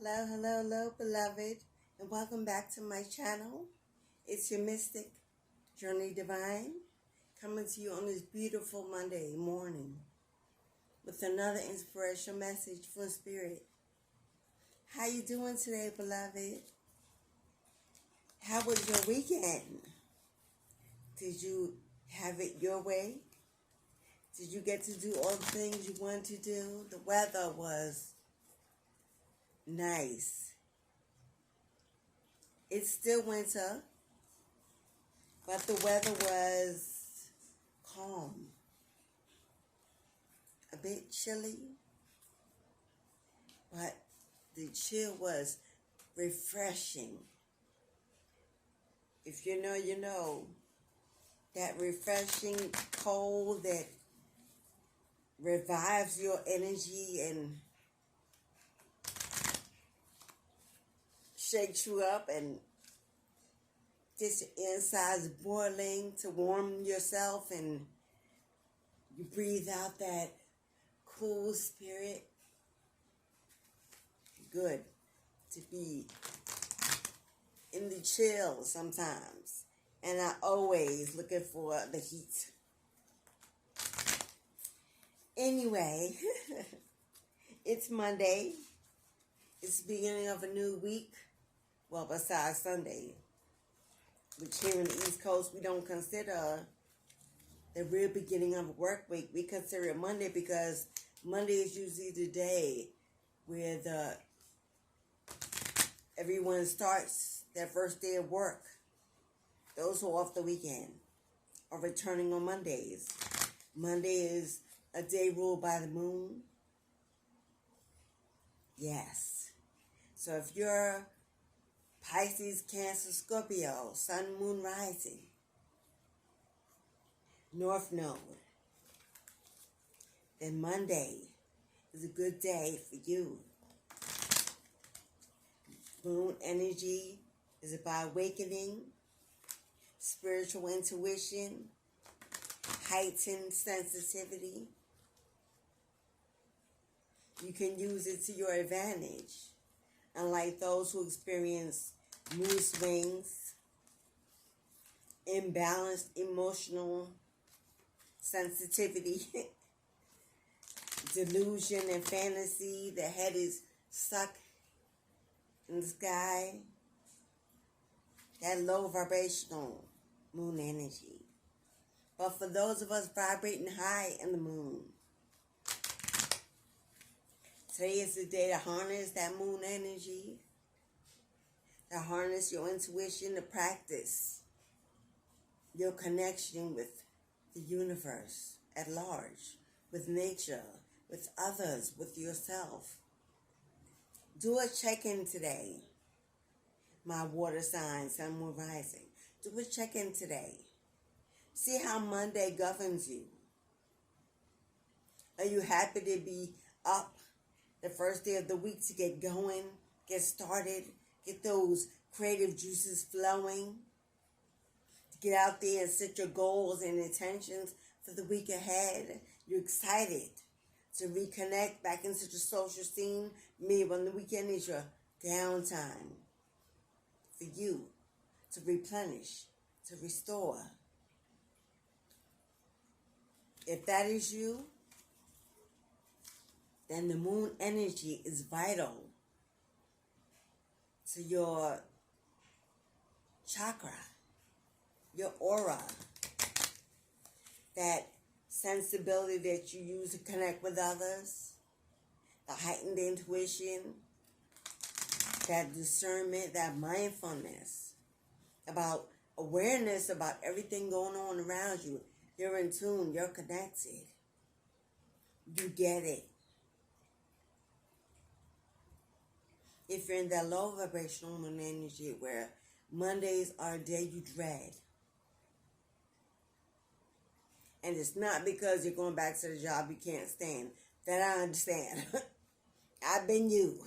Hello, hello, hello, beloved, and welcome back to my channel. It's your mystic, Journey Divine, coming to you on this beautiful Monday morning with another inspirational message from Spirit. How you doing today, beloved? How was your weekend? Did you have it your way? Did you get to do all the things you wanted to do? The weather was nice. It's still winter, but the weather was calm. A bit chilly, but the chill was refreshing. If you know, you know. That refreshing cold that revives your energy and shakes you up and gets your insides boiling to warm yourself, and you breathe out that cool spirit. Good to be in the chill sometimes. And I always looking for the heat. Anyway, it's Monday. It's the beginning of a new week. Well, besides Sunday, which here in the East Coast, we don't consider the real beginning of a work week. We consider it Monday because Monday is usually the day where everyone starts their first day of work. Those who are off the weekend are returning on Mondays. Monday is a day ruled by the moon. Yes. So if you're Pisces, Cancer, Scorpio, Sun, Moon, Rising, North Node, then Monday is a good day for you. Moon energy is about awakening, spiritual intuition, heightened sensitivity. You can use it to your advantage, unlike those who experience mood swings, imbalanced emotional sensitivity, delusion and fantasy. The head is stuck in the sky. That low vibrational moon energy. But for those of us vibrating high in the moon, today is the day to harness that moon energy, to harness your intuition, to practice your connection with the universe at large, with nature, with others, with yourself. Do a check-in today. My water sign, Sun, Moon, Rising. Do a check-in today. See how Monday governs you. Are you happy to be up the first day of the week to get going, get started, get those creative juices flowing, to get out there and set your goals and intentions for the week ahead? You're excited to reconnect back into the social scene. Maybe on the weekend is your downtime for you to replenish, to restore. If that is you, then the moon energy is vital to your chakra, your aura, that sensibility that you use to connect with others, the heightened intuition, that discernment, that mindfulness, about awareness about everything going on around you. You're in tune, you're connected. You get it. If you're in that low vibrational moon energy where Mondays are a day you dread, and it's not because you're going back to the job you can't stand, that I understand. I've been you.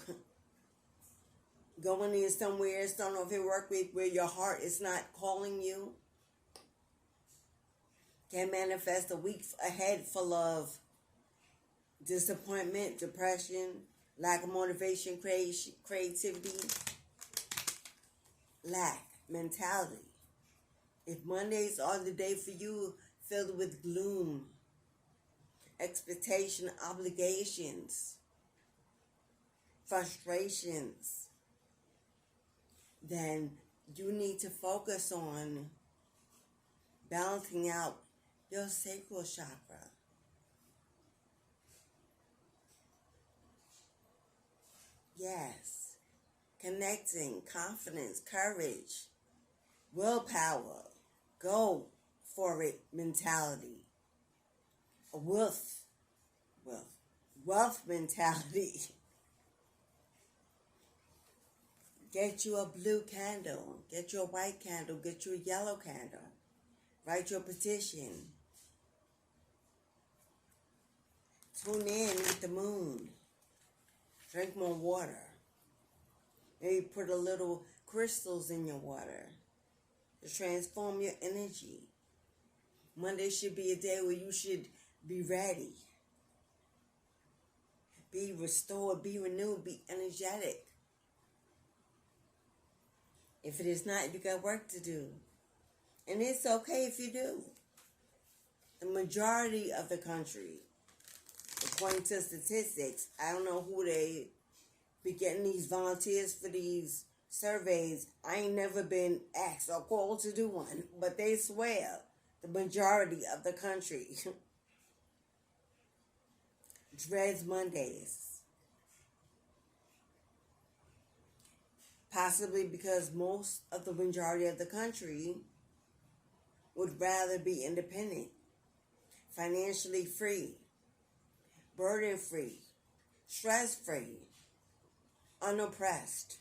Going in somewhere, starting off your work week where your heart is not calling you, can manifest a week ahead full of disappointment, depression, lack of motivation, creativity, lack mentality. If Mondays are the day for you filled with gloom, expectation, obligations, frustrations, then you need to focus on balancing out your sacral chakra. Yes. Connecting, confidence, courage, willpower, go for it mentality. A wealth mentality. Get you a blue candle, get you a white candle, get you a yellow candle. Write your petition. Tune in with the moon. Drink more water. Maybe put a little crystals in your water to transform your energy. Monday should be a day where you should be ready. Be restored, be renewed, be energetic. If it is not, you got work to do. And it's okay if you do. The majority of the country, according to statistics, I don't know who they be getting these volunteers for these surveys. I ain't never been asked or called to do one, but they swear the majority of the country dreads Mondays. Possibly because most of the majority of the country would rather be independent, financially free, burden-free, stress-free, unoppressed.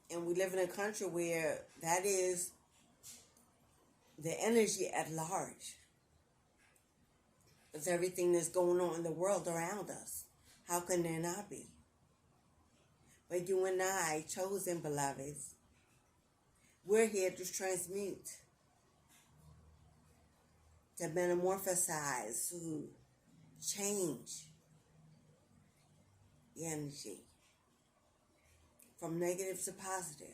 And we live in a country where that is the energy at large. With everything that's going on in the world around us. How can there not be? But you and I, chosen beloveds, we're here to transmute, to metamorphosize, to change the energy from negative to positive.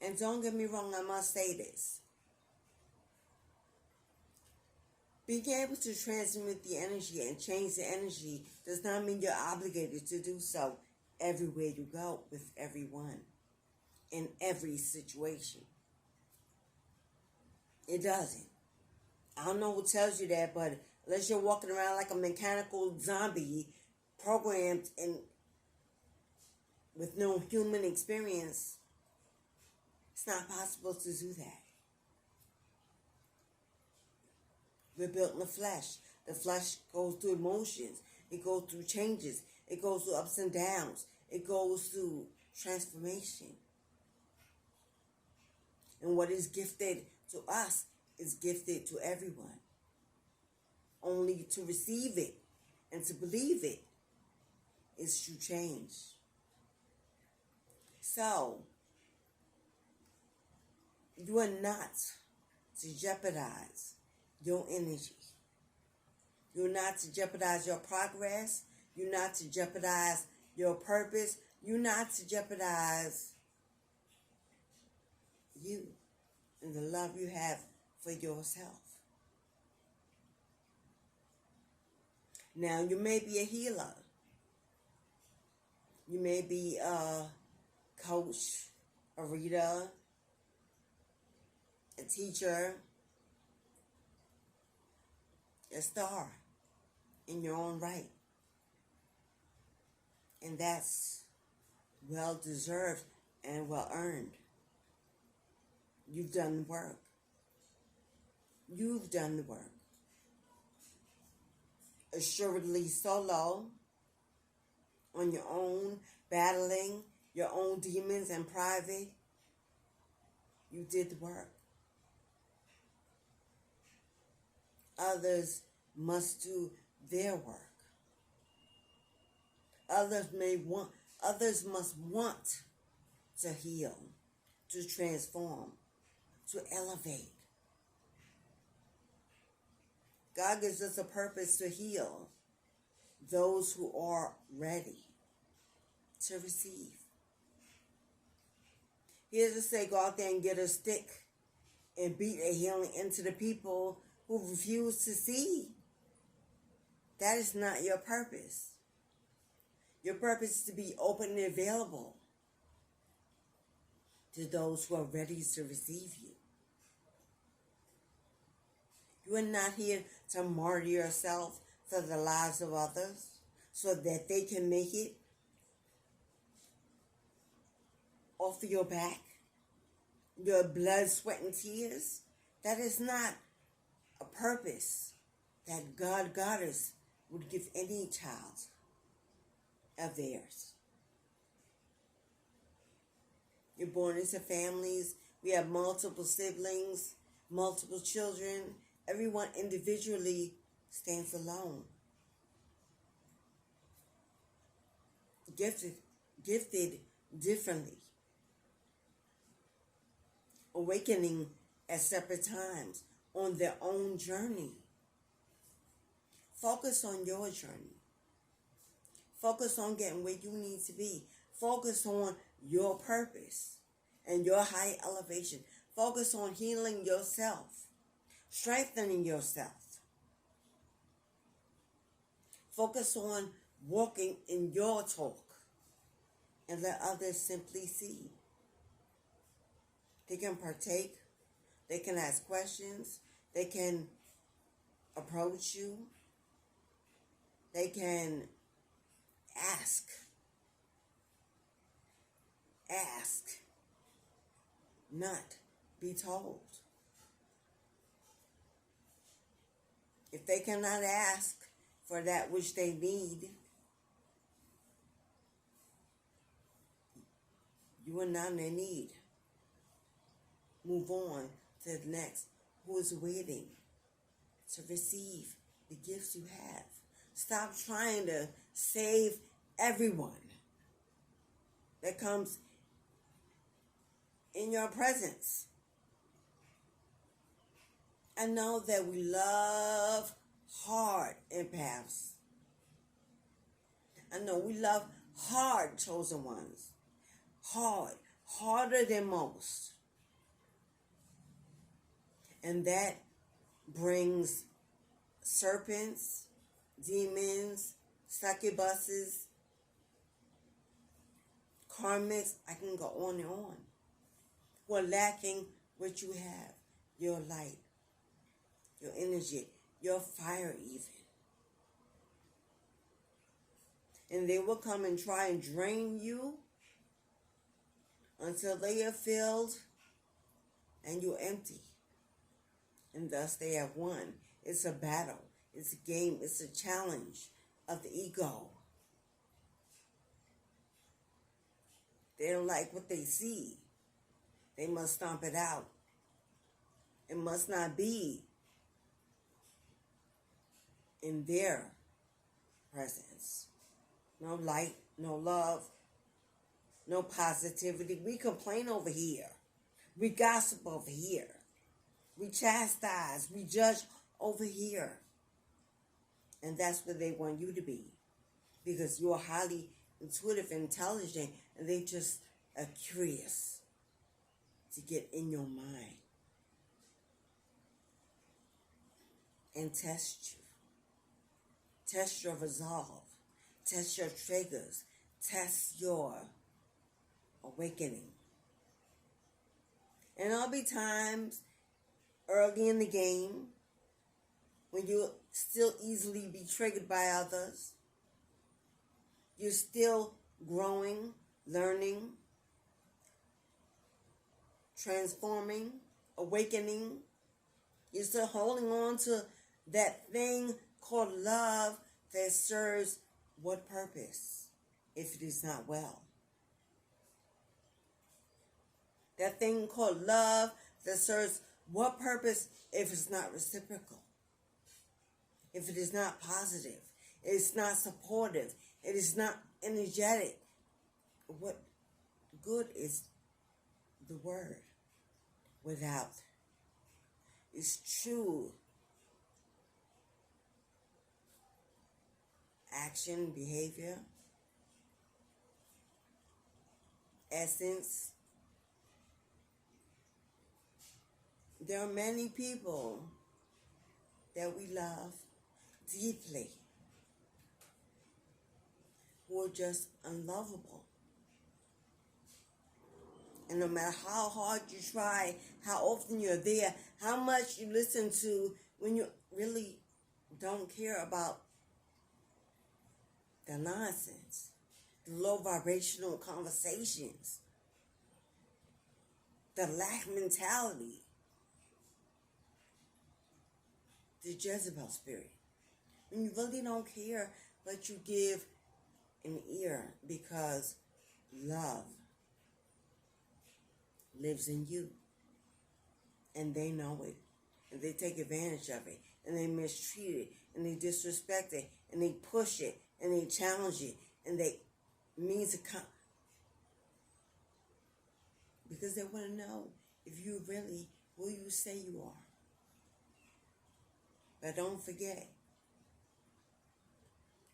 And don't get me wrong, I must say this. Being able to transmute the energy and change the energy does not mean you're obligated to do so everywhere you go with everyone, in every situation. It doesn't. I don't know what tells you that, but unless you're walking around like a mechanical zombie, programmed and with no human experience, it's not possible to do that. We're built in the flesh. The flesh goes through emotions. It goes through changes. It goes through ups and downs. It goes through transformation. And what is gifted to us is gifted to everyone. Only to receive it and to believe it is to change. So, you are not to jeopardize your energy. You're not to jeopardize your progress. You're not to jeopardize your purpose. You're not to jeopardize you and the love you have for yourself. Now, you may be a healer. You may be a coach, a reader, a teacher, a star in your own right. And that's well deserved and well earned. You've done the work. You've done the work. Assuredly solo, on your own, battling your own demons in private. You did the work. Others must do their work. Others must want to heal, to transform, to elevate, God gives us a purpose to heal those who are ready to receive. He doesn't say go out there and get a stick and beat a healing into the people who refuse to see. That is not your purpose. Your purpose is to be open and available to those who are ready to receive you. You are not here to martyr yourself for the lives of others so that they can make it off of your back, your blood, sweat, and tears. That is not a purpose that God, Goddess, would give any child of theirs. You're born into families. We have multiple siblings, multiple children. Everyone individually stands alone. Gifted differently. Awakening at separate times on their own journey. Focus on your journey. Focus on getting where you need to be. Focus on your purpose and your high elevation. Focus on healing yourself, strengthening yourself. Focus on walking in your talk and let others simply see. They can partake. They can ask questions. They can approach you. They can ask. Ask, not be told. If they cannot ask for that which they need, you are not in need. Move on to the next who is waiting to receive the gifts you have. Stop trying to save everyone that comes in your presence. I know that we love hard empaths. I know we love hard chosen ones. Harder than most. And that brings serpents, demons, succubuses, karmics, I can go on and on. Who are lacking what you have, your light, your energy, your fire even. And they will come and try and drain you until they are filled and you're empty. And thus they have won. It's a battle. It's a game. It's a challenge of the ego. They don't like what they see. They must stomp it out. It must not be in their presence. No light, no love, no positivity. We complain over here. We gossip over here. We chastise. We judge over here. And that's where they want you to be. Because you're highly intuitive and intelligent, and they just are curious to get in your mind and test you. Test your resolve. Test your triggers. Test your awakening. And there'll be times early in the game when you still easily be triggered by others. You're still growing, learning, transforming, awakening. You're still holding on to that thing called love that serves what purpose if it is not well? That thing called love that serves what purpose if it's not reciprocal? If it is not positive, it's not supportive, it is not energetic. What good is the word without its true action, behavior, essence. There are many people that we love deeply who are just unlovable. And no matter how hard you try, how often you're there, how much you listen to when you really don't care about the nonsense, the low vibrational conversations, the lack mentality, the Jezebel spirit. When you really don't care, but you give an ear because love lives in you. And they know it. And they take advantage of it. And they mistreat it. And they disrespect it. And they push it. And they challenge it. And they mean to come. Because they want to know if you really who you say you are. But don't forget,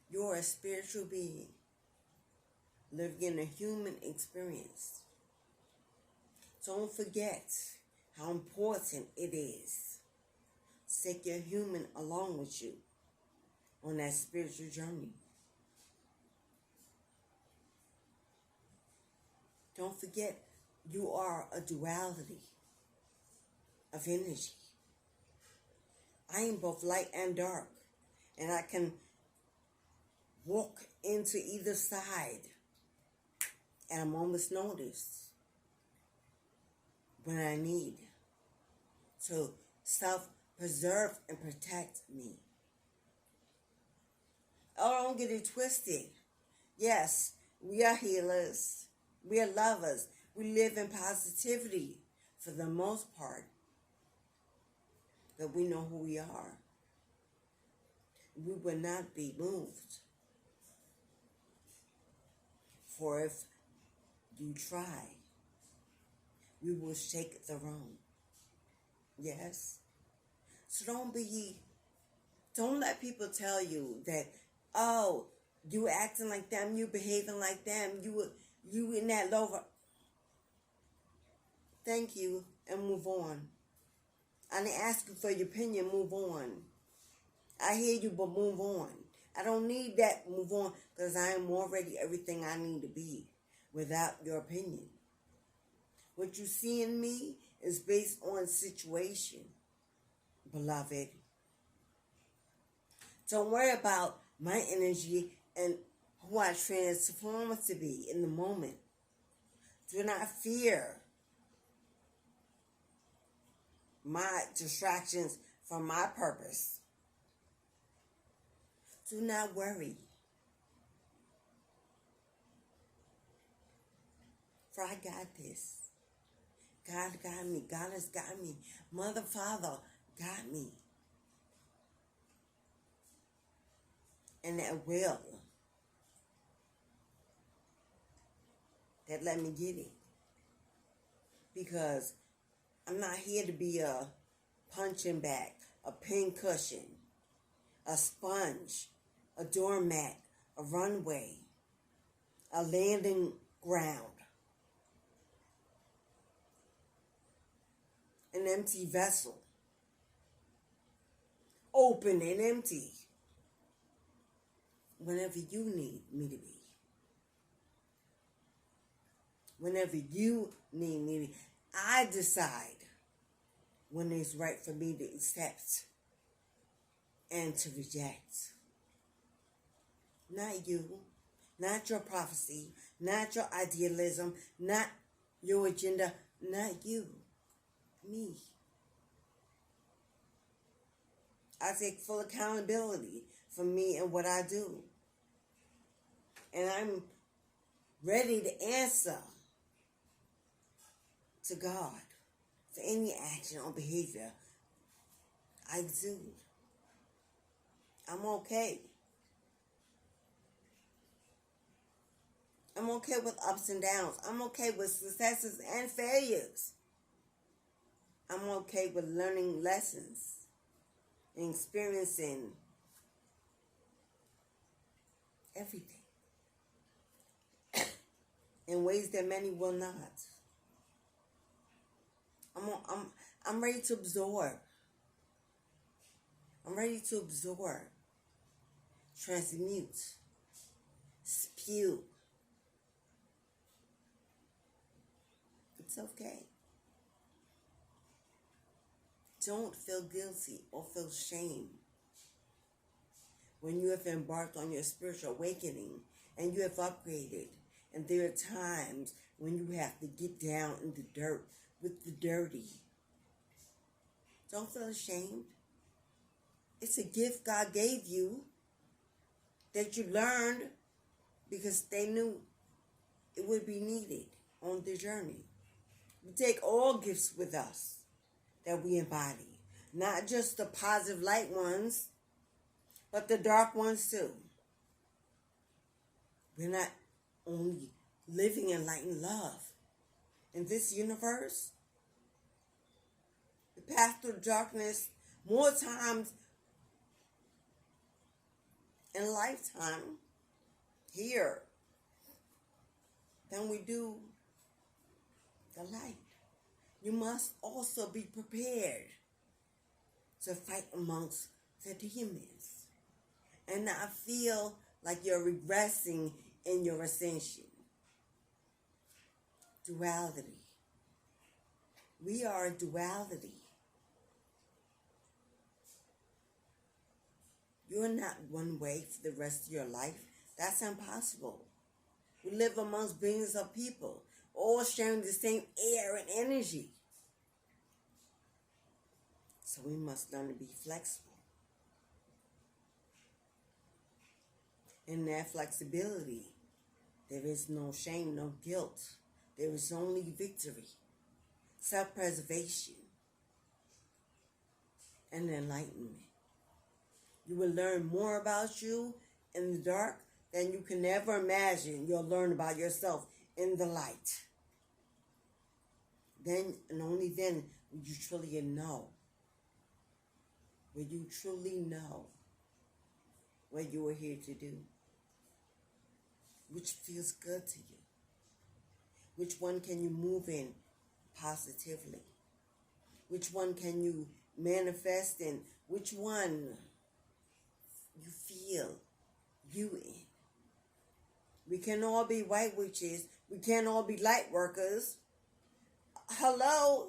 you're a spiritual being living in a human experience. Don't forget how important it is to take your human along with you on that spiritual journey. Don't forget you are a duality of energy. I am both light and dark, and I can walk into either side at a moment's notice when I need to self-preserve and protect me. Oh, don't get it twisted. Yes, we are healers. We are lovers. We live in positivity for the most part. But we know who we are. We will not be moved. For if you try, we will shake the room. Yes? So don't let people tell you that, oh, you acting like them, you behaving like them, you in that lower. Thank you, and move on. I didn't ask you for your opinion, move on. I hear you, but move on. I don't need that, move on, because I am already everything I need to be without your opinion. What you see in me is based on situation, beloved. Don't worry about my energy and who I transform to be in the moment. Do not fear my distractions from my purpose. Do not worry. For I got this. God got me. God has got me. Mother, Father got me. And that will that let me get it. Because I'm not here to be a punching bag, a pincushion, a sponge, a doormat, a runway, a landing ground, an empty vessel, open and empty, whenever you need me to be. Whenever you need me to be. I decide when it's right for me to accept and to reject. Not you, not your prophecy, not your idealism, not your agenda, not you, me. I take full accountability for me and what I do. And I'm ready to answer to God for any action or behavior I do. I'm okay. I'm okay with ups and downs. I'm okay with successes and failures. I'm okay with learning lessons and experiencing everything in ways that many will not. I'm ready to absorb. I'm ready to absorb, transmute, spew. It's okay. Don't feel guilty or feel shame when you have embarked on your spiritual awakening and you have upgraded. And there are times when you have to get down in the dirt with the dirty. Don't feel ashamed. It's a gift God gave you that you learned because they knew it would be needed on the journey. We take all gifts with us that we embody, not just the positive light ones, but the dark ones too. We're not only living in light and love. In this universe, we pass through darkness more times in a lifetime here than we do the light. You must also be prepared to fight amongst the demons and not feel like you're regressing in your ascension. Duality. We are a duality. You're not one way for the rest of your life. That's impossible. We live amongst billions of people, all sharing the same air and energy. So we must learn to be flexible. In that flexibility, there is no shame, no guilt. There is only victory, self-preservation, and enlightenment. You will learn more about you in the dark than you can ever imagine you'll learn about yourself in the light. Then and only then will you truly know. Will you truly know what you are here to do? Which feels good to you? Which one can you move in positively? Which one can you manifest in? Which one you feel you in? We can all be white witches. We can't all be light workers. Hello?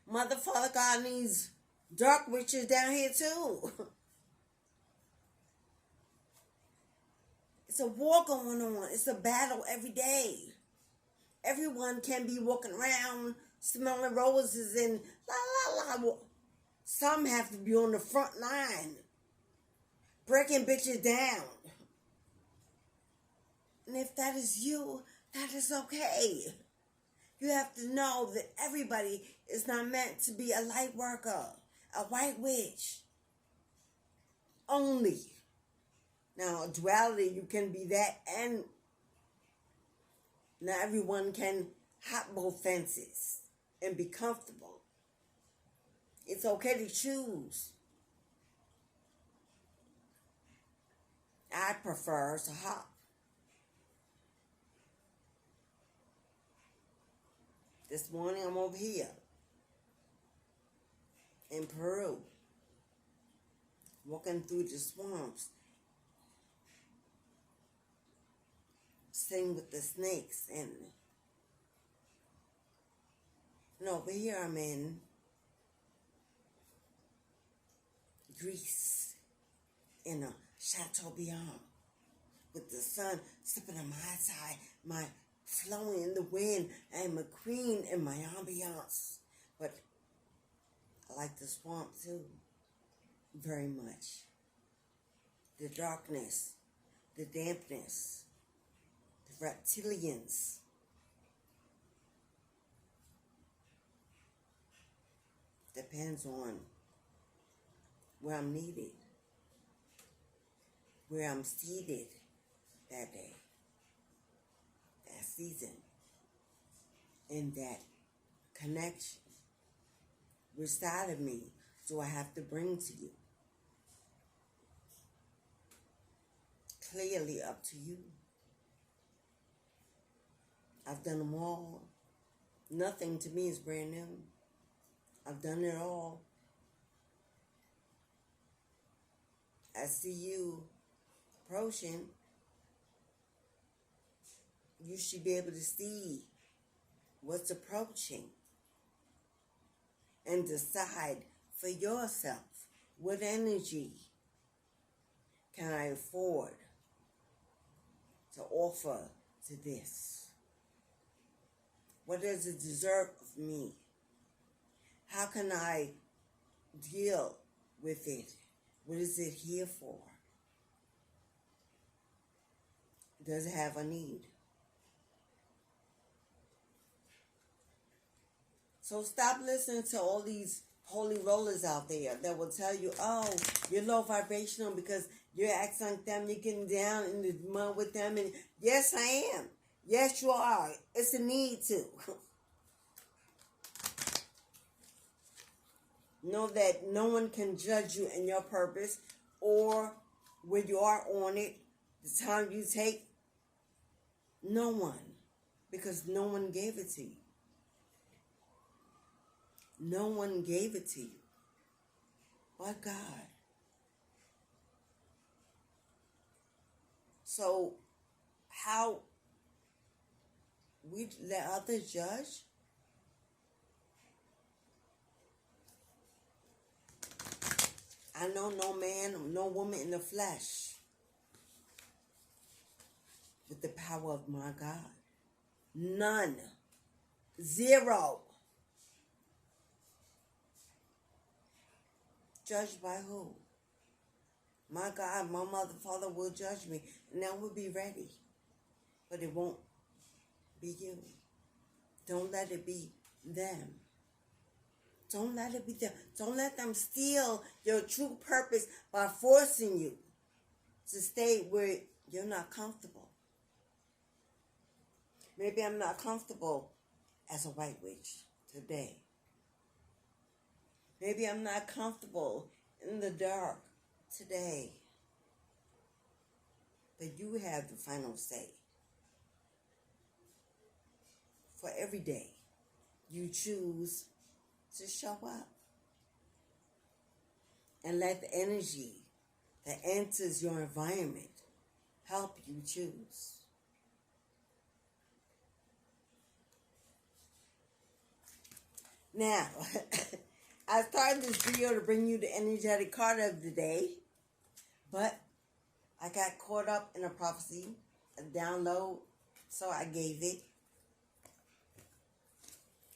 Mother, Father God needs dark witches down here too. It's a war going on. It's a battle every day. Everyone can be walking around smelling roses and la la la. Some have to be on the front line, breaking bitches down. And if that is you, that is okay. You have to know that everybody is not meant to be a light worker, a white witch. Only. Now, duality, you can be that, and not everyone can hop both fences and be comfortable. It's okay to choose. I prefer to hop. This morning I'm over here in Peru, walking through the swamps, sitting with the snakes, and over here I'm in Greece, in a Chateaubriand, with the sun slipping on my side, my flowing in the wind, and McQueen in my ambiance. But I like the swamp too, very much. The darkness, the dampness, the reptilians. Depends on where I'm needed, where I'm seated that day, that season, in that connection. Which side of me do I have to bring to you? clearly up to you. I've done them all. Nothing to me is brand new. I've done it all. I see you approaching. You should be able to see what's approaching and decide for yourself, what energy can I afford to offer to this? What does it deserve of me? How can I deal with it? What is it here for? Does it have a need? So stop listening to all these holy rollers out there that will tell you, oh, you're low vibrational because you're acting like them, you're getting down in the mud with them. And yes, I am. Yes, you are. It's a need to. Know that no one can judge you in your purpose or where you are on it, the time you take. No one. Because no one gave it to you. No one gave it to you but God. So how we let others judge? I know no man, no woman in the flesh with the power of my God. None. Zero. Judged by who? My God, my mother, father will judge me. And I will be ready. But it won't be you. Don't let it be them. Don't let it be them. Don't let them steal your true purpose by forcing you to stay where you're not comfortable. Maybe I'm not comfortable as a white witch today. Maybe I'm not comfortable in the dark today. But you have the final say. For every day you choose to show up. And let the energy that enters your environment help you choose. Now, I started this video to bring you the energetic card of the day, but I got caught up in a prophecy, a download, so I gave it.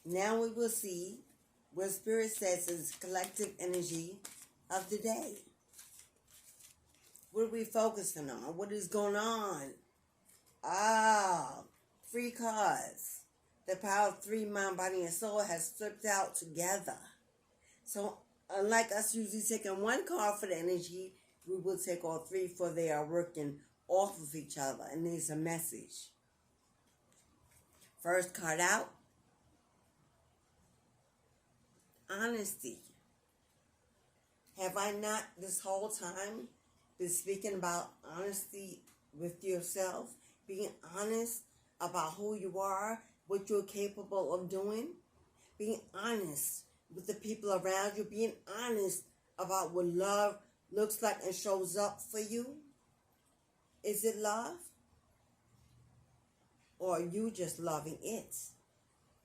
Now we will see what Spirit says is collective energy of the day. What are we focusing on? What is going on? Free cards. The power of 3, mind, body, and soul has flipped out together. So, unlike us usually taking one card for the energy, we will take all 3 for they are working off of each other. And there's a message. First card out. Honesty. Have I not this whole time been speaking about honesty with yourself? Being honest about who you are, what you're capable of doing? Being honest with the people around you. Being honest about what love looks like and shows up for you. Is it love? Or are you just loving it?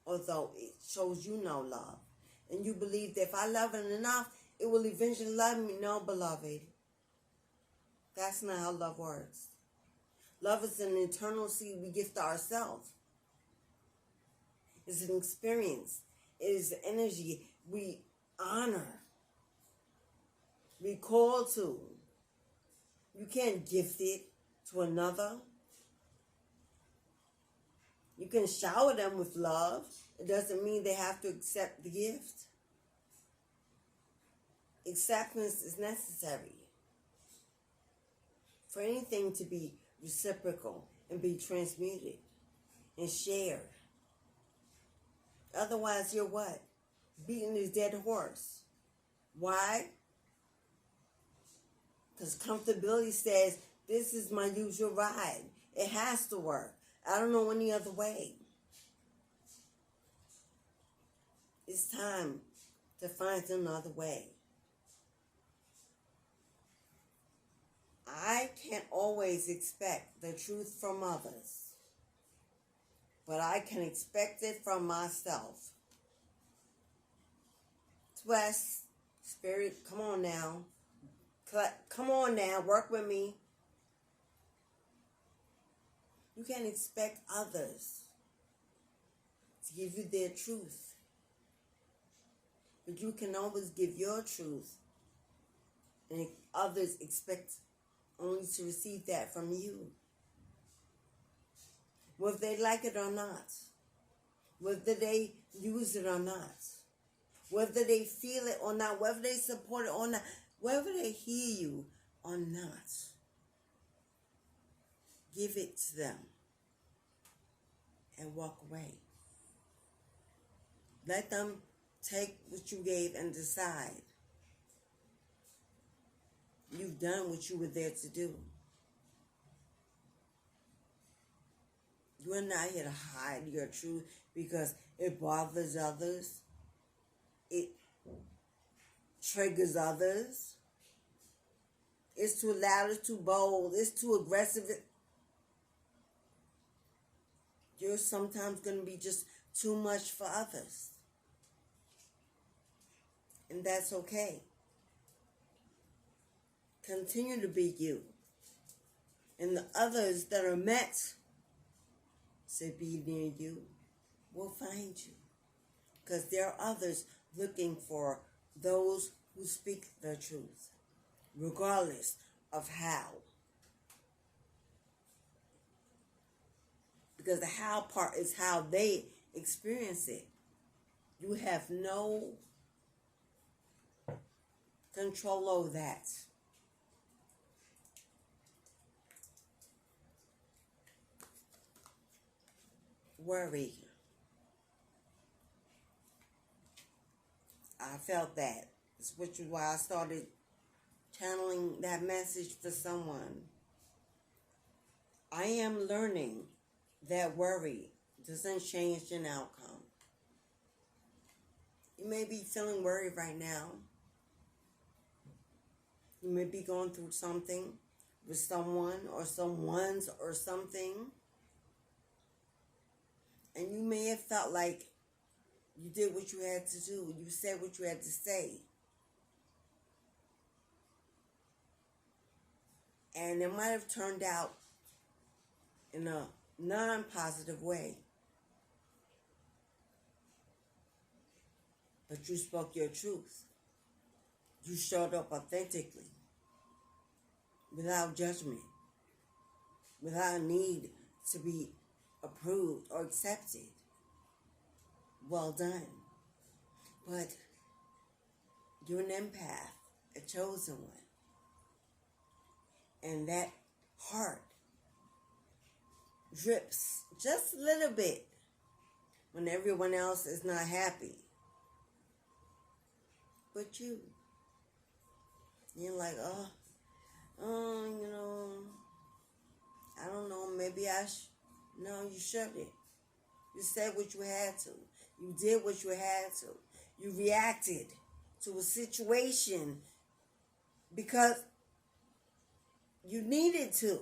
Although it shows you no love. And you believe that if I love it enough, it will eventually love me. No, beloved. That's not how love works. Love is an internal seed we gift to ourselves. It's an experience. It is the energy we honor. We call to. You can't gift it to another. You can shower them with love. It doesn't mean they have to accept the gift. Acceptance is necessary for anything to be reciprocal and be transmuted and shared. Otherwise, you're what? Beating this dead horse. Why? Because comfortability says This is my usual ride. It has to work. I don't know any other way. It's time to find another way. I can't always expect the truth from others, but I can expect it from myself. West, Spirit, come on now. Come on now, work with me. You can't expect others to give you their truth. But you can always give your truth. And others expect only to receive that from you. Whether they like it or not. Whether they use it or not. Whether they feel it or not. Whether they support it or not. Whether they hear you or not. Give it to them. And walk away. Let them take what you gave and decide. You've done what you were there to do. You're not here to hide your truth because it bothers others. It triggers others. It's too loud, it's too bold, it's too aggressive. You're sometimes going to be just too much for others. And that's okay. Continue to be you. And the others that are meant to be near you will find you. Because there are others looking for those who speak the truth, regardless of how. Because the how part is how they experience it. You have no control over that. Worry. I felt that. Which is why I started channeling that message for someone. I am learning that worry doesn't change an outcome. You may be feeling worried right now. You may be going through something with someone or someone's or something. And you may have felt like you did what you had to do. You said what you had to say. And it might have turned out in a non-positive way. But you spoke your truth. You showed up authentically. Without judgment. Without a need to be approved or accepted. Well done. But you're an empath, a chosen one. And that heart drips just a little bit when everyone else is not happy. But you're like, I don't know, maybe no, you shouldn't. You said what you had to. You did what you had to. You reacted to a situation because you needed to.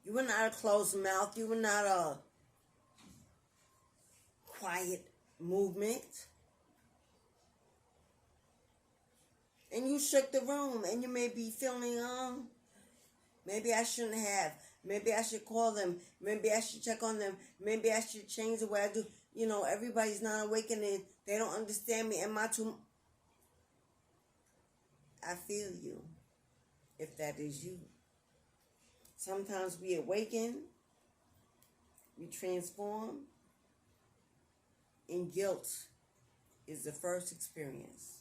You were not a closed mouth. You were not a quiet movement. And you shook the room, and you may be feeling, maybe I shouldn't have. Maybe I should call them. Maybe I should check on them. Maybe I should change the way I do. Everybody's not awakening. They don't understand me. Am I too... I feel you, if that is you. Sometimes we awaken, we transform, and guilt is the first experience.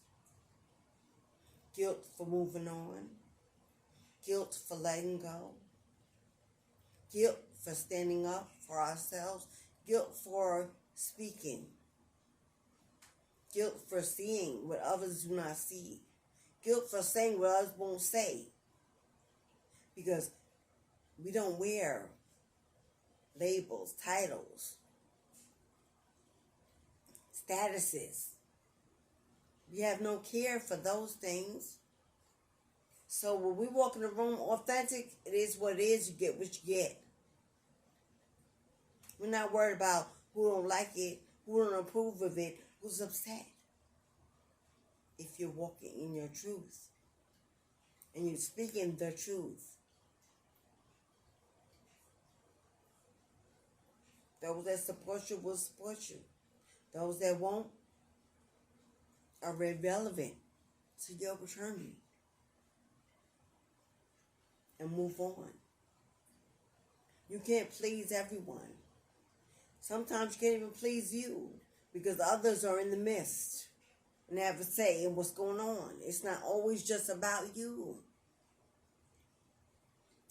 Guilt for moving on, guilt for letting go, guilt for standing up for ourselves, guilt for speaking, guilt for seeing what others do not see, guilt for saying what others won't say. Because we don't wear labels, titles, statuses. We have no care for those things. So when we walk in the room authentic, it is what it is. You get what you get. We're not worried about who don't like it, who don't approve of it, who's upset. If you're walking in your truth and you're speaking the truth. Those that support you will support you. Those that won't are irrelevant to your journey. And move on. You can't please everyone. Sometimes you can't even please you because others are in the midst and have a say in what's going on. It's not always just about you.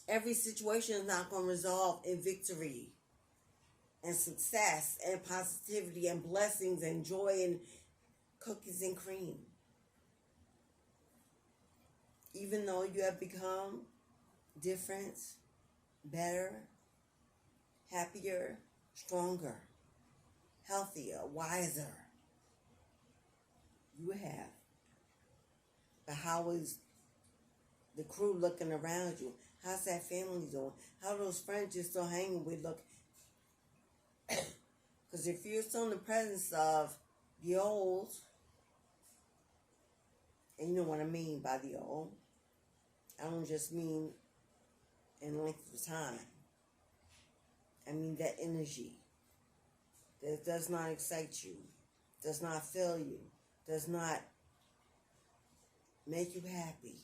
Every situation is not going to resolve in victory and success and positivity and blessings and joy and cookies and cream. Even though you have become different, better, happier, stronger, healthier, wiser. You have. But how is the crew looking around you? How's that family doing? How are those friends you're still hanging with look? Because if you're still in the presence of the old, and you know what I mean by the old, I don't just mean in length of time. I mean that energy that does not excite you, does not fill you, does not make you happy,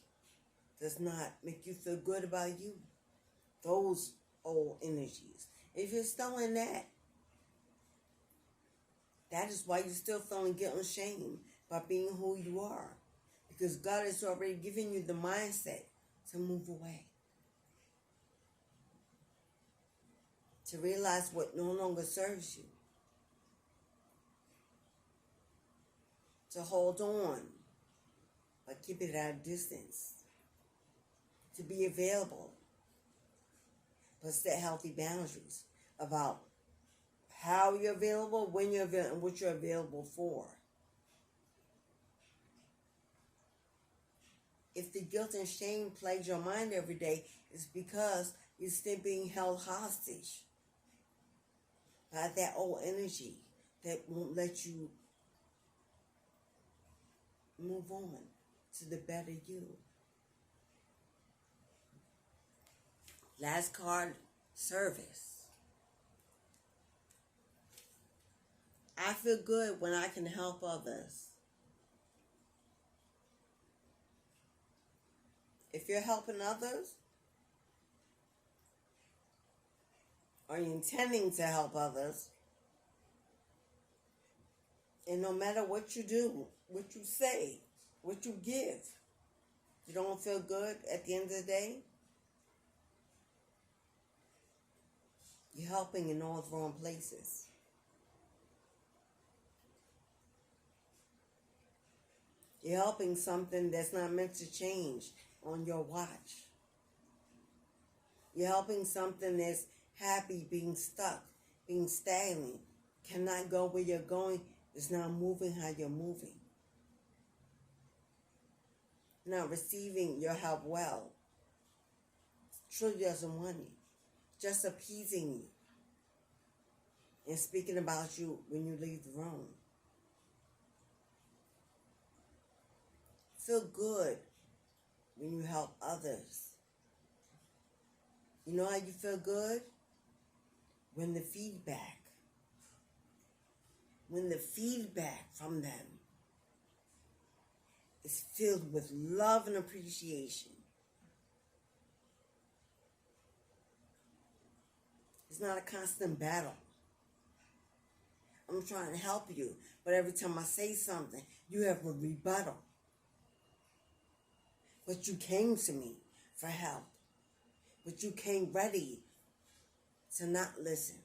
does not make you feel good about you. Those old energies. If you're still in that, that is why you're still feeling guilt and shame by being who you are. Because God has already given you the mindset to move away. To realize what no longer serves you. To hold on, but keep it at a distance. To be available, but set healthy boundaries about how you're available, when you're available, and what you're available for. If the guilt and shame plagues your mind every day, it's because you're still being held hostage by that old energy that won't let you move on to the better you. Last card, service. I feel good when I can help others. If you're helping others, or you're intending to help others, and no matter what you do, what you say, what you give, you don't feel good at the end of the day, you're helping in all the wrong places. You're helping something that's not meant to change on your watch. You're helping something that's happy being stuck, being stagnant, cannot go where you're going, is not moving how you're moving. Not receiving your help well. Truly doesn't want you. Just appeasing you. And speaking about you when you leave the room. Feel good when you help others. You know how you feel good? When the feedback from them is filled with love and appreciation. It's not a constant battle. I'm trying to help you, but every time I say something, you have a rebuttal. But you came to me for help. But you came ready to not listen,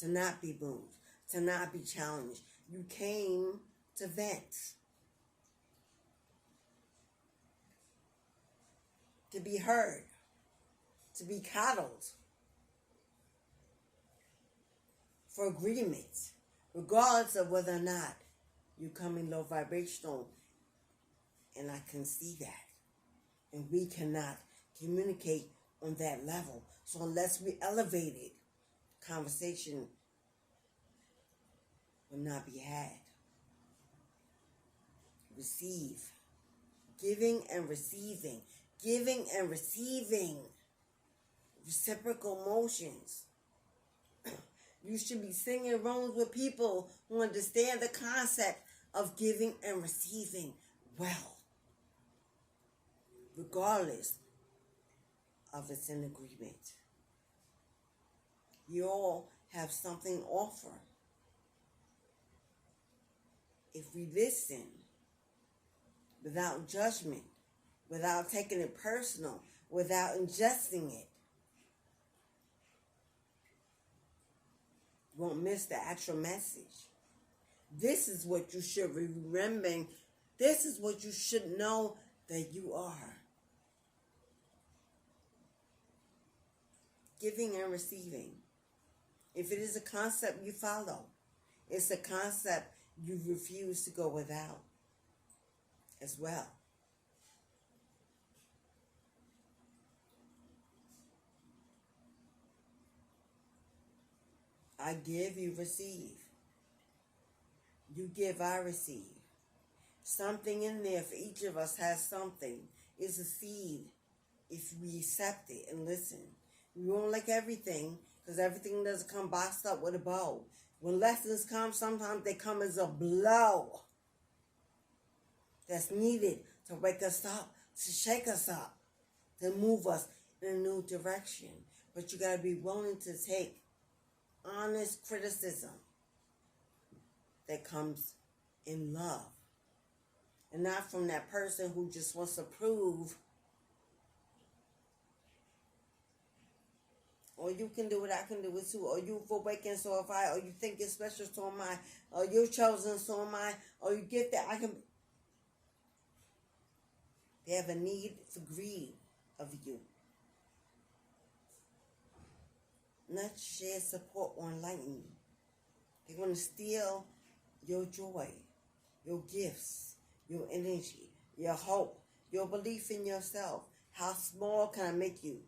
to not be moved, to not be challenged. You came to vent. to be heard, to be coddled, for agreements, regardless of whether or not you come in low vibrational. And I can see that. And we cannot communicate on that level. So unless we elevate it, conversation will not be had. Receive. Giving and receiving. Giving and receiving. Reciprocal motions. You should be singing rooms with people who understand the concept of giving and receiving well, regardless of it's an agreement. You all have something to offer. If we listen without judgment, without taking it personal, without ingesting it, you won't miss the actual message. This is what you should be remembering. This is what you should know that you are. Giving and receiving. If it is a concept you follow, it's a concept you refuse to go without as well. I give, you receive. You give, I receive. Something in there for each of us has something. It's a seed if we accept it and listen. We won't like everything because everything doesn't come boxed up with a bow. When lessons come, sometimes they come as a blow that's needed to wake us up, to shake us up, to move us in a new direction. But you got to be willing to take honest criticism that comes in love. And not from that person who just wants to prove, or you can do it, I can do it too, or you've awakened, so if I, or you think you're special, so am I, or you're chosen, so am I, or you get that, I can. They have a need for greed of you. Not share, support, or enlighten you. They want to steal your joy, your gifts, your energy, your hope, your belief in yourself. How small can I make you?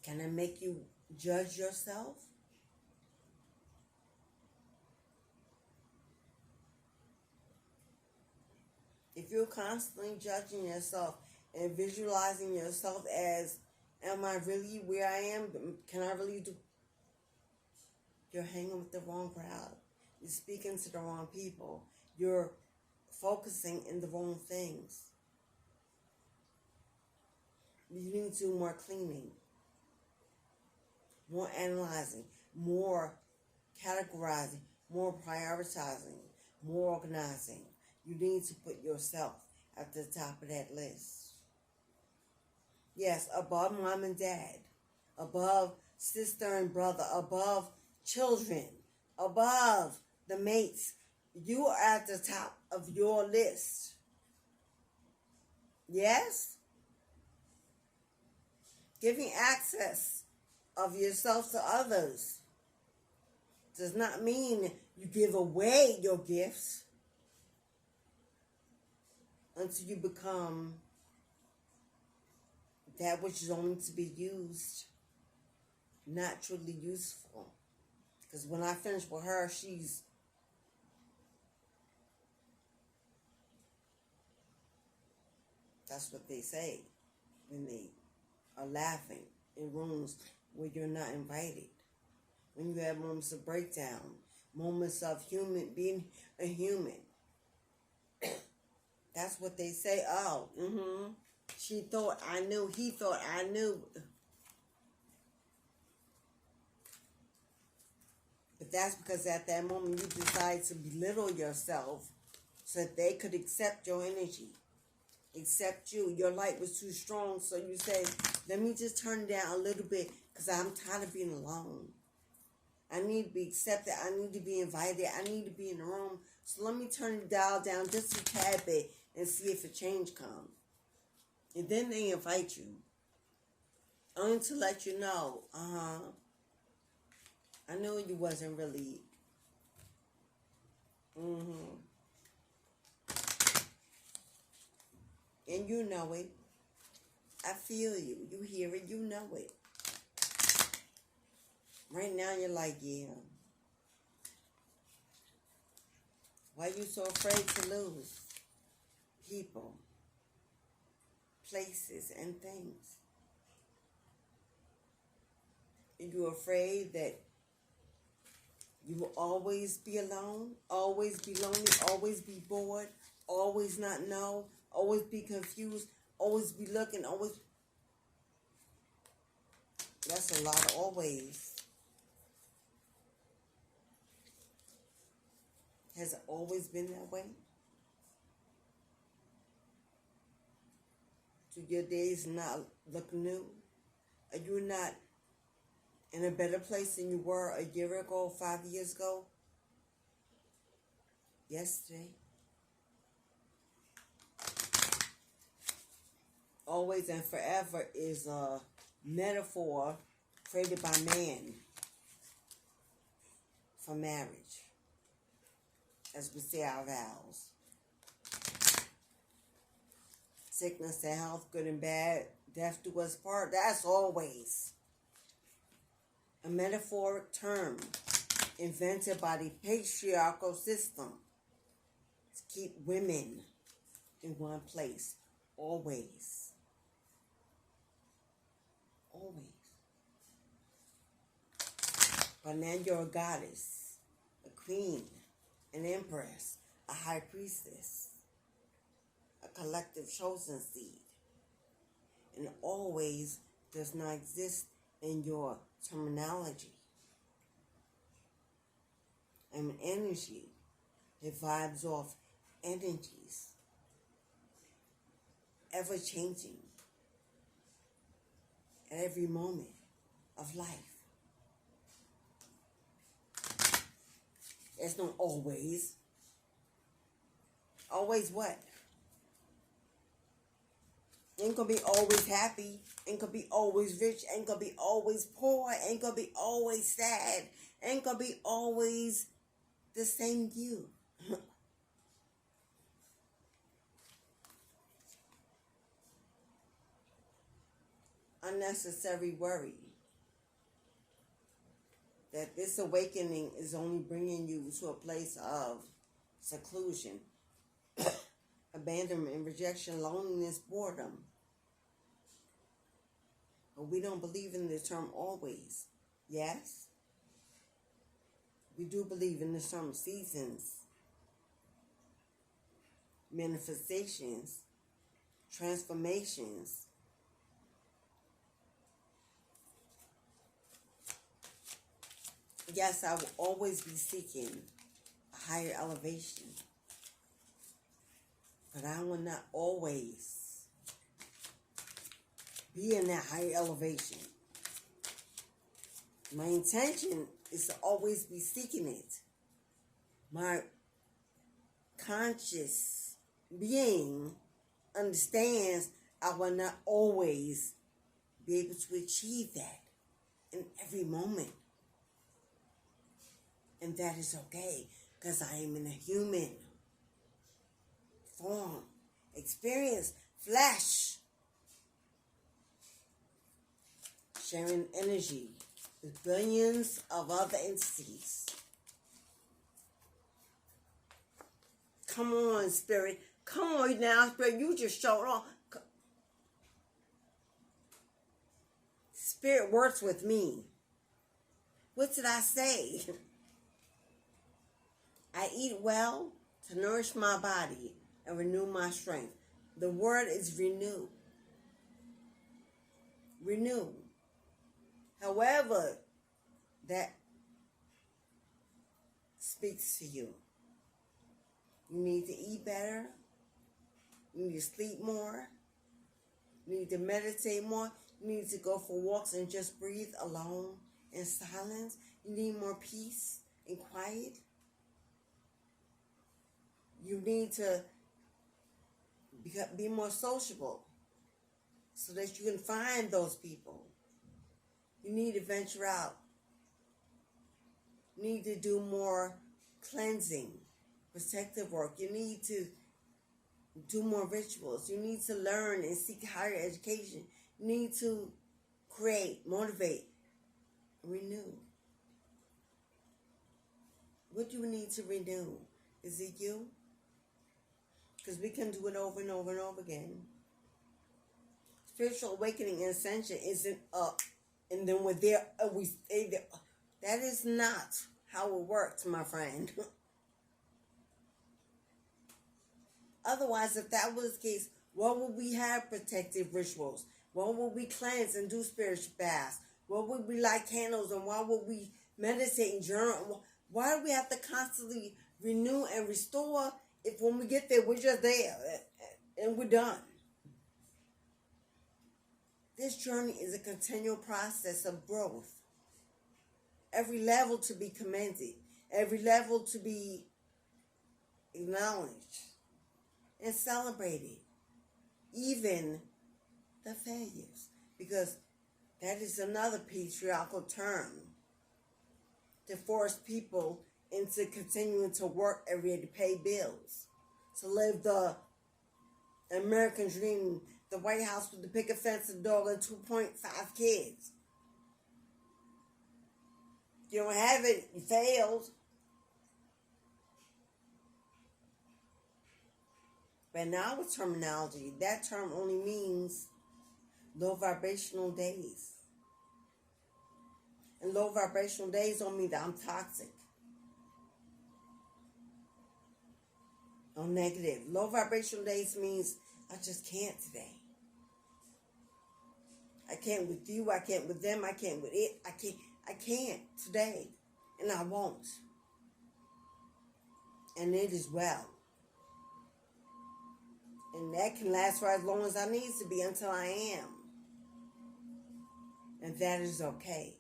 Can I make you judge yourself? If you're constantly judging yourself and visualizing yourself as, am I really where I am? Can I really do? You're hanging with the wrong crowd. You're speaking to the wrong people. You're focusing in the wrong things. You need to do more cleaning, more analyzing, more categorizing, more prioritizing, more organizing. You need to put yourself at the top of that list. Yes, above mom and dad, above sister and brother, above children, above the mates. You are at the top of your list. Yes? Giving access of yourself to others does not mean you give away your gifts until you become that which is only to be used, not truly useful. Because when I finish with her, that's what they say when they are laughing in rooms where you're not invited. When you have moments of breakdown, moments of being a human. That's what they say. Oh, she thought I knew. He thought I knew. But that's because at that moment you decide to belittle yourself so that they could accept your energy, accept you. Your light was too strong, so you say, let me just turn it down a little bit because I'm tired of being alone. I need to be accepted. I need to be invited. I need to be in the room So let me turn the dial down just a tad bit and see if a change comes. And then they invite you. Only to let you know, I knew you wasn't really, and you know it. I feel you. You hear it. You know it. Right now, you're like, yeah. Why you so afraid to lose people, places, and things? Are you afraid that you will always be alone, always be lonely, always be bored, always not know, always be confused, always be looking, always... That's a lot of always. Has it always been that way? Do your days not look new? Are you not in a better place than you were a year ago, 5 years ago? Yesterday? Always and forever is a metaphor created by man for marriage. As we say our vows. Sickness and health, good and bad, death do us part. That's always a metaphoric term invented by the patriarchal system to keep women in one place. Always. Always. But now you're a goddess, a queen, an empress, a high priestess, a collective chosen seed, and always does not exist in your terminology. I'm an energy that vibes off energies, ever changing at every moment of life. There's no always. Always what? Ain't gonna be always happy. Ain't gonna be always rich. Ain't gonna be always poor. Ain't gonna be always sad. Ain't gonna be always the same you. Unnecessary worry. That this awakening is only bringing you to a place of seclusion, abandonment, rejection, loneliness, boredom. But we don't believe in the term always. Yes? We do believe in the term seasons, manifestations, transformations. Yes, I will always be seeking a higher elevation. But I will not always be in that higher elevation. My intention is to always be seeking it. My conscious being understands I will not always be able to achieve that in every moment. And that is okay, because I am in a human form, experience, flesh, sharing energy with billions of other entities. Come on, Spirit. Come on now, Spirit. You just showed off. Spirit works with me. What did I say? I eat well to nourish my body and renew my strength. The word is renew. Renew. However, that speaks to you. You need to eat better. You need to sleep more. You need to meditate more. You need to go for walks and just breathe alone in silence. You need more peace and quiet. You need to be more sociable so that you can find those people. You need to venture out. You need to do more cleansing, protective work. You need to do more rituals. You need to learn and seek higher education. You need to create, motivate, renew. What do you need to renew? Is it you? Because we can do it over and over and over again. Spiritual awakening and ascension isn't up and then we're there, we stay there. That is not how it works, my friend. Otherwise, if that was the case, why would we have protective rituals? Why would we cleanse and do spiritual baths? Why would we light candles, and why would we meditate and journal? Why do we have to constantly renew and restore if when we get there, we're just there and we're done? This journey is a continual process of growth. Every level to be commended. Every level to be acknowledged and celebrated. Even the failures. Because that is another patriarchal term to force people into continuing to work every day to pay bills. To live the American dream, the White House with the picket fence, a dog, and 2.5 kids. You don't have it, you failed. But now with terminology, that term only means low vibrational days. And low vibrational days don't mean that I'm toxic or negative. Low vibrational days means I just can't today. I can't with you, I can't with them, I can't with it, I can't today. And I won't. And it is well. And that can last for as long as I need to be until I am. And that is okay.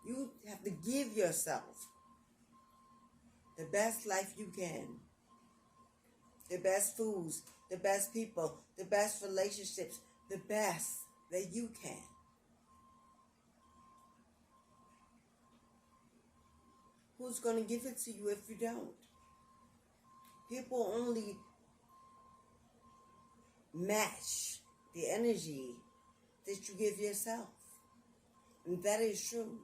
You have to give yourself the best life you can. The best foods, the best people, the best relationships, the best that you can. Who's going to give it to you if you don't? People only match the energy that you give yourself. And that is true.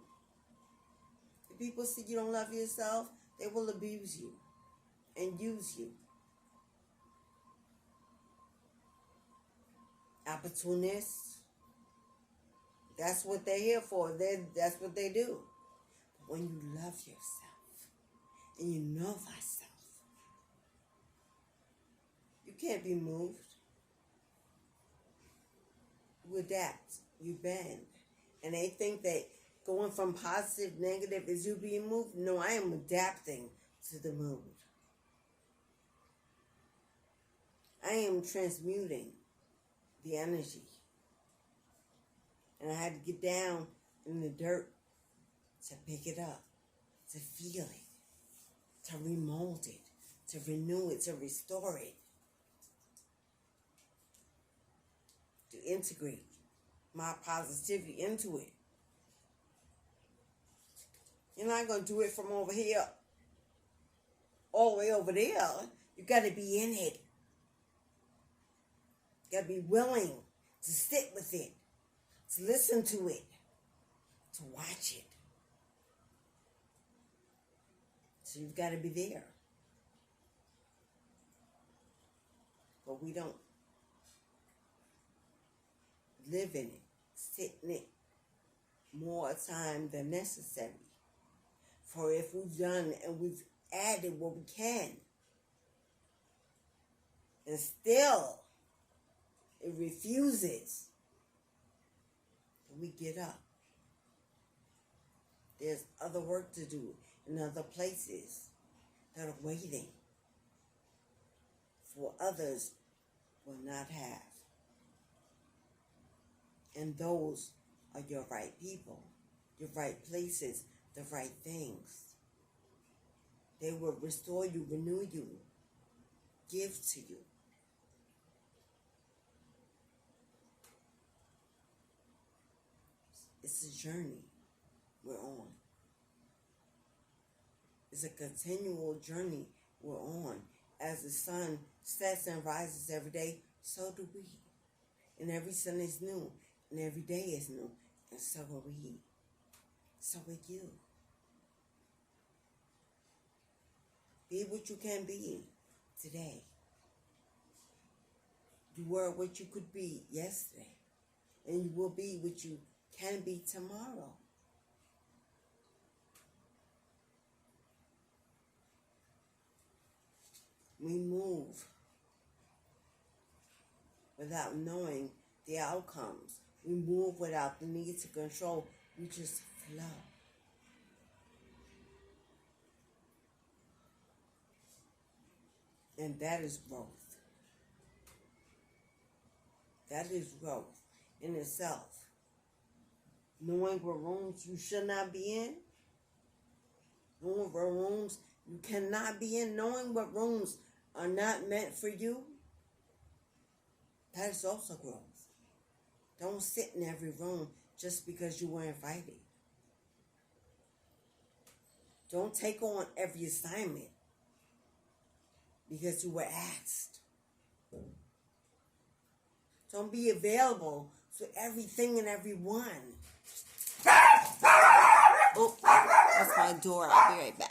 If people see you don't love yourself, they will abuse you and use you. Opportunists, that's what they're here for. That's what they do. But when you love yourself and you know thyself, you can't be moved. You adapt, you bend. And they think that going from positive, negative is you being moved. No, I am adapting to the mood. I am transmuting the energy. And I had to get down in the dirt to pick it up, to feel it, to remold it, to renew it, to restore it, to integrate my positivity into it. You're not going to do it from over here all the way over there. You got to be in it. You got to be willing to sit with it, to listen to it, to watch it. So you've got to be there. But we don't live in it, sit in it more time than necessary. For if we've done and we've added what we can, and still it refuses, we get up. There's other work to do in other places that are waiting for others will not have. And those are your right people, your right places, the right things. They will restore you, renew you, give to you. It's a journey we're on. It's a continual journey we're on. As the sun sets and rises every day, so do we. And every sun is new, and every day is new, and so are we. So are you. Be what you can be today. You were what you could be yesterday, and you will be what you can be tomorrow. We move without knowing the outcomes. We move without the need to control. We just flow. And that is growth. That is growth in itself. Knowing what rooms you should not be in. Knowing what rooms you cannot be in. Knowing what rooms are not meant for you. That is also growth. Don't sit in every room just because you were invited. Don't take on every assignment because you were asked. Don't be available for everything and everyone. Oh, that's my door. I'll be right back.